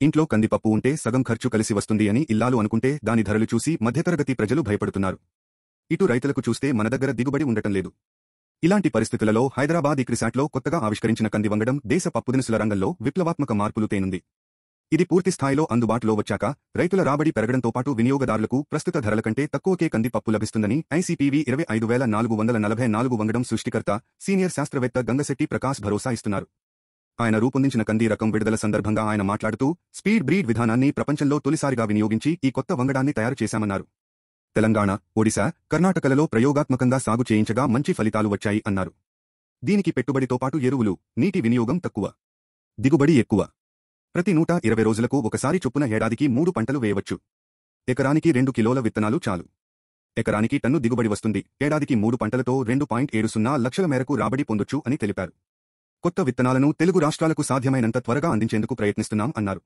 ఇంట్లో కందిపప్పు ఉంటే సగం ఖర్చు కలిసి వస్తుంది అని ఇల్లాలు అనుకుంటే దాని ధరలు చూసి మధ్యతరగతి ప్రజలు భయపడుతున్నారు. ఇటు రైతులకు చూస్తే మన దగ్గర దిగుబడి ఉండటం లేదు. ఇలాంటి పరిస్థితులలో హైదరాబాద్ ఇక్రిసాట్లో కొత్తగా ఆవిష్కరించిన కంది వంగడం దేశ పప్పుదినుసుల రంగంలో విప్లవాత్మక మార్పులు తేనుంది. ఇది పూర్తి స్థాయిలో అందుబాటులో వచ్చాక రైతుల రాబడి పెరగడంతో పాటు వినియోగదారులకు ప్రస్తుత ధరల కంటే తక్కువకే కంది పప్పు లభిస్తుందని ఐసీపీవీ 25,444 వంగడం సృష్టికర్త సీనియర్ శాస్త్రవేత్త గంగశెట్టి ప్రకాశ్ భరోసా ఇస్తున్నారు. ఆయన రూపొందించిన కంది రకం విడుదల సందర్భంగా ఆయన మాట్లాడుతూ స్పీడ్ బ్రీడ్ విధానాన్ని ప్రపంచంలో తొలిసారిగా వినియోగించి ఈ కొత్త వంగడాన్ని తయారు చేశామన్నారు. తెలంగాణ, ఒడిశా, కర్ణాటకలలో ప్రయోగాత్మకంగా సాగు చేయించగా మంచి ఫలితాలు వచ్చాయి అన్నారు. దీనికి పెట్టుబడితో పాటు ఎరువులు, నీటి వినియోగం తక్కువ, దిగుబడి ఎక్కువ. ప్రతి 120 రోజులకు ఒకసారి చొప్పున ఏడాదికి 3 పంటలు వేయవచ్చు. ఎకరానికి 2 కిలోల విత్తనాలు చాలు. ఎకరానికి టన్ను దిగుబడి వస్తుంది. ఏడాదికి 3 పంటలతో 2.70 లక్షల మేరకు రాబడి పొందొచ్చు అని తెలిపారు. కొత్త విత్తనాలను తెలుగు రాష్ట్రాలకు సాధ్యమైనంత త్వరగా అందించేందుకు ప్రయత్నిస్తున్నాం అన్నారు.